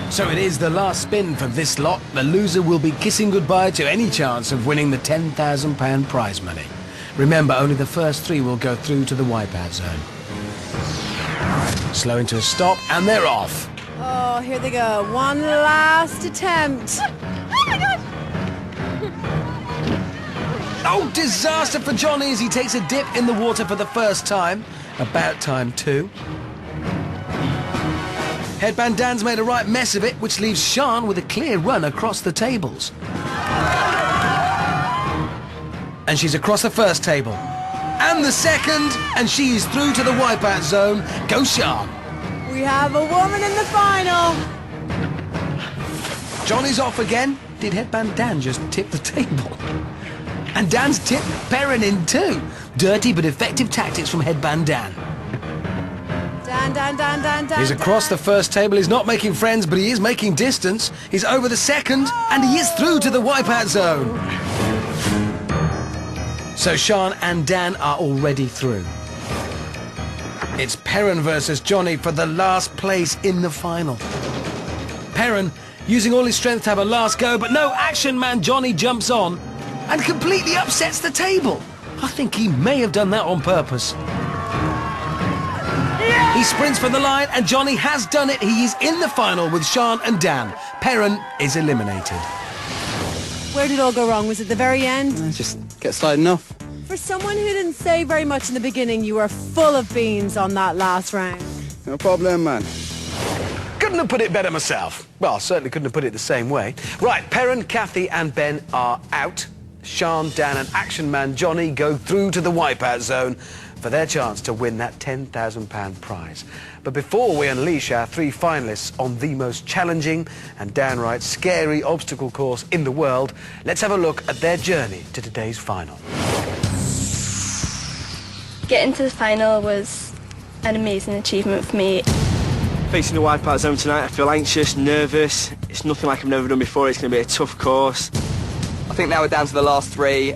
So it is the last spin for this lot. The loser will be kissing goodbye to any chance of winning the £10,000 prize money. Remember, only the first 3 will go through to the wipeout zone. Slow into a stop, and they're off. Oh, here they go. One last attempt. Oh my God! Oh, disaster for Johnny as he takes a dip in the water for the first time. About time too. Headband Dan's made a right mess of it, which leaves Sian with a clear run across the tables. And she's across the first table. And the second, and she is through to the wipeout zone. Go Sian! We have a woman in the final. Johnny's off again. Did Headband Dan just tip the table? And Dan's tipped Perrin in too. Dirty but effective tactics from Headband Dan. Dan. He's across the first table. He's not making friends, but he is making distance. He's over the second, and he is through to the wipeout zone. So Sian and Dan are already through. It's Perrin versus Johnny for the last place in the final. Perrin using all his strength to have a last go, but no, action man Johnny jumps on and completely upsets the table. I think he may have done that on purpose. Yeah! He sprints for the line, and Johnny has done it. He is in the final with Sian and Dan. Perrin is eliminated. Where did it all go wrong? Was it the very end? Just get sliding off. For someone who didn't say very much in the beginning, you were full of beans on that last round. No problem, man. Couldn't have put it better myself. Well, certainly couldn't have put it the same way. Right, Perrin, Kathy and Ben are out. Sian, Dan and action man Johnny go through to the wipeout zone for their chance to win that £10,000 prize. But before we unleash our 3 finalists on the most challenging and downright scary obstacle course in the world, let's have a look at their journey to today's final. Getting to the final was an amazing achievement for me. Facing the wipeout zone tonight, I feel anxious, nervous. It's nothing like I've never done before. It's going to be a tough course. I think now we're down to the last 3.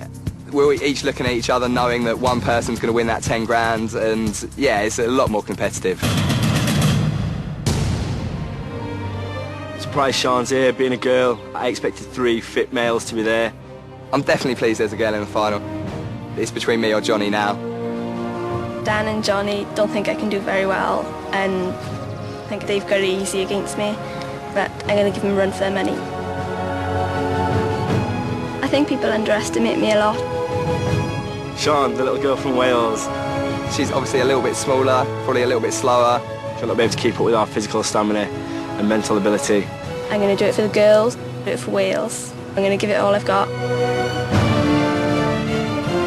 We're each looking at each other knowing that one person's going to win that 10 grand, and yeah, it's a lot more competitive. Surprised Sian's here, being a girl. I expected 3 fit males to be there. I'm definitely pleased there's a girl in the final. It's between me or Johnny now. Dan and Johnny don't think I can do very well, and I think they've got it easy against me, but I'm going to give them a run for their money. I think people underestimate me a lot. Sian, the little girl from Wales. She's obviously a little bit smaller, probably a little bit slower. She'll not be able to keep up with our physical stamina and mental ability. I'm going to do it for the girls, do it for Wales. I'm going to give it all I've got.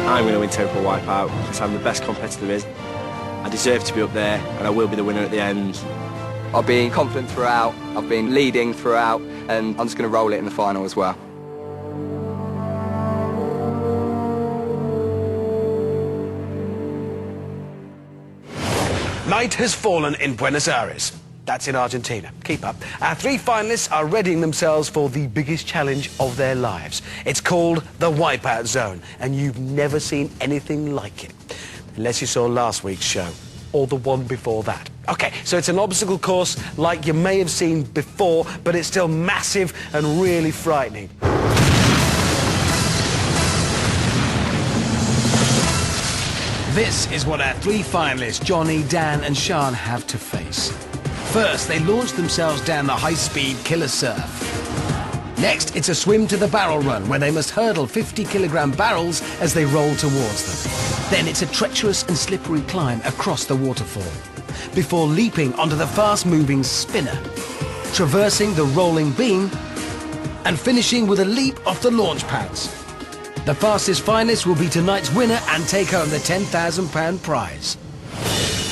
I'm going to win Total Wipeout because I'm the best competitor there is. I deserve to be up there, and I will be the winner at the end. I've been confident throughout, I've been leading throughout, and I'm just going to roll it in the final as well. Night has fallen in Buenos Aires. That's in Argentina. Keep up. Our 3 finalists are readying themselves for the biggest challenge of their lives. It's called the Wipeout Zone, and you've never seen anything like it. Unless you saw last week's show, or the one before that. Okay, so it's an obstacle course like you may have seen before, but it's still massive and really frightening. This is what our 3 finalists, Johnny, Dan and Sian, have to face. First, they launch themselves down the high-speed killer surf. Next, it's a swim to the barrel run, where they must hurdle 50-kilogram barrels as they roll towards them. Then it's a treacherous and slippery climb across the waterfall, before leaping onto the fast-moving spinner, traversing the rolling beam, and finishing with a leap off the launch pads. The fastest finalist will be tonight's winner and take home the £10,000 prize.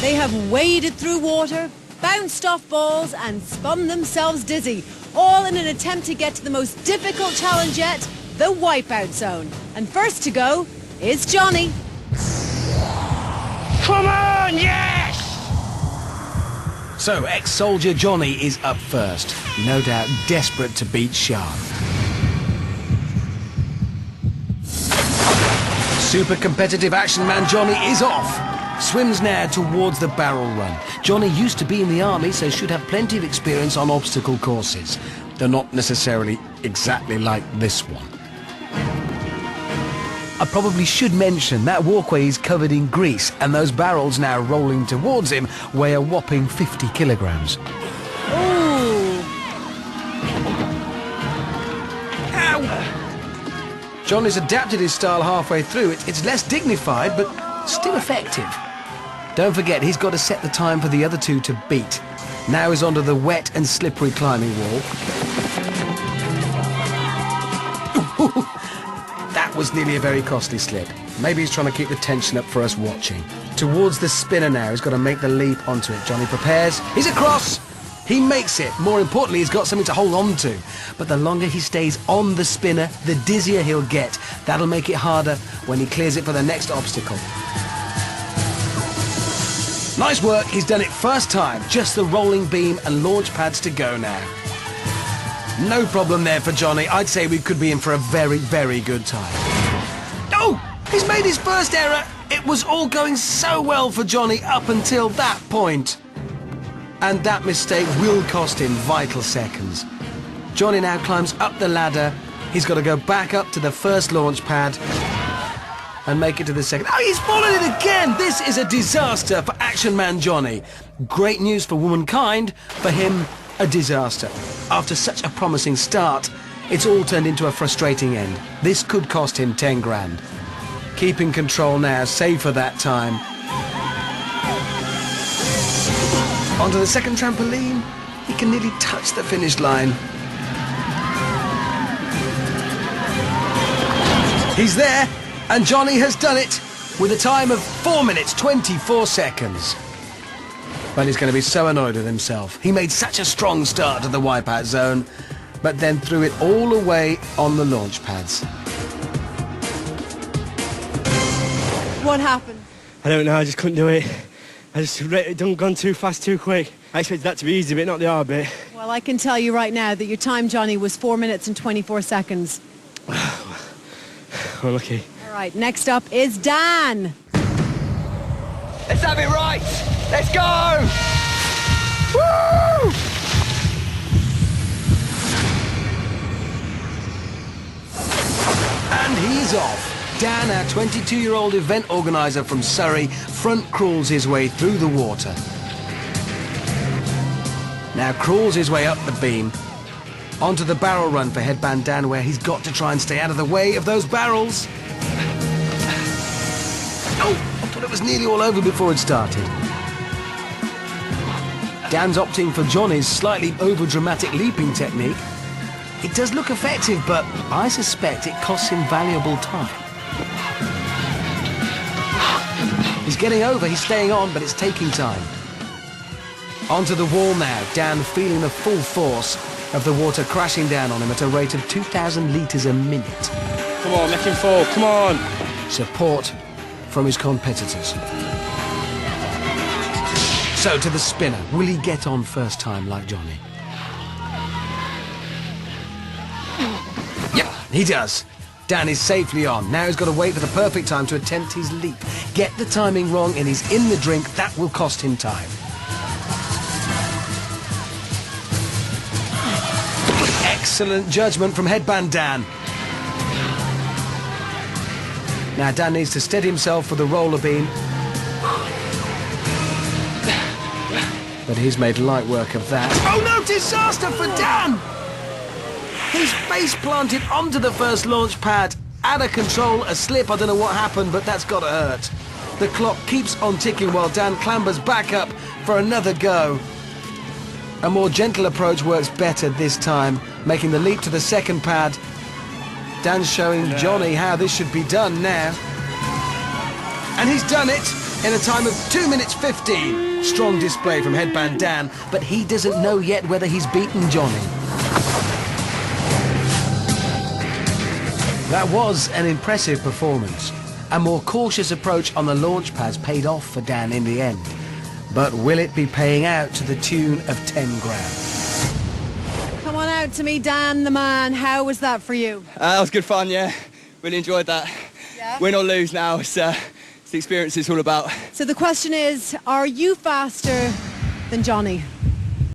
They have waded through water, bounced off balls and spun themselves dizzy, all in an attempt to get to the most difficult challenge yet, the Wipeout Zone. And first to go is Johnny. Come on, yes! So, ex-soldier Johnny is up first, no doubt desperate to beat Sian. Super competitive action man Johnny is off. Swims now towards the barrel run. Johnny used to be in the army, so should have plenty of experience on obstacle courses. They're not necessarily exactly like this one. I probably should mention that walkway is covered in grease, and those barrels now rolling towards him weigh a whopping 50 kilograms. Ooh. Ow! Johnny's adapted his style halfway through. It's less dignified, but still effective. Don't forget, he's got to set the time for the other two to beat. Now he's onto the wet and slippery climbing wall. That was nearly a very costly slip. Maybe he's trying to keep the tension up for us watching. Towards the spinner now, he's got to make the leap onto it. Johnny prepares. He's across! He makes it. More importantly, he's got something to hold on to. But the longer he stays on the spinner, the dizzier he'll get. That'll make it harder when he clears it for the next obstacle. Nice work, he's done it first time. Just the rolling beam and launch pads to go now. No problem there for Johnny. I'd say we could be in for a very, very good time. Oh! He's made his first error! It was all going so well for Johnny up until that point. And that mistake will cost him vital seconds. Johnny now climbs up the ladder. He's got to go back up to the first launch pad and make it to the second. Oh, he's fallen in again! This is a disaster for Action Man Johnny. Great news for womankind. For him, a disaster. After such a promising start, it's all turned into a frustrating end. This could cost him 10 grand. Keeping control now, save for that time. Onto the second trampoline. He can nearly touch the finish line. He's there, and Johnny has done it with a time of 4 minutes, 24 seconds. But he's going to be so annoyed with himself. He made such a strong start to the Wipeout zone, but then threw it all away on the launch pads. What happened? I don't know, I just couldn't do it. I just gone too fast, too quick. I expected that to be easy bit, not the hard bit. Well, I can tell you right now that your time, Johnny, was 4 minutes and 24 seconds. Unlucky. All right, next up is Dan. Let's have it right! Let's go! Woo! And he's off. Dan, our 22-year-old event organiser from Surrey, front crawls his way through the water. Now crawls his way up the beam, onto the barrel run for Headband Dan, where he's got to try and stay out of the way of those barrels. Oh, I thought it was nearly all over before it started. Dan's opting for Johnny's slightly over-dramatic leaping technique. It does look effective, but I suspect it costs him valuable time. He's getting over, he's staying on, but it's taking time. Onto the wall now, Dan feeling the full force of the water crashing down on him at a rate of 2,000 litres a minute. Come on, make him fall, come on! Support from his competitors. So to the spinner, will he get on first time like Johnny? Yep, he does. Dan is safely on. Now he's got to wait for the perfect time to attempt his leap. Get the timing wrong and he's in the drink. That will cost him time. Excellent judgment from Headband Dan. Now Dan needs to steady himself for the roller beam. But he's made light work of that. Oh no, disaster for Dan! He's face planted onto the first launch pad. Out of control, a slip, I don't know what happened, but that's got to hurt. The clock keeps on ticking while Dan clambers back up for another go. A more gentle approach works better this time, making the leap to the second pad. Dan's showing Johnny how this should be done now. And he's done it in a time of 2 minutes 15. Strong display from Headband Dan, but he doesn't know yet whether he's beaten Johnny. That was an impressive performance. A more cautious approach on the launch pads paid off for Dan in the end. But will it be paying out to the tune of 10 grand? Come on out to me, Dan the man. How was that for you? That was good fun, yeah. Really enjoyed that. Yeah? Win or lose now, it's the the experience is all about. So the question is, are you faster than Johnny?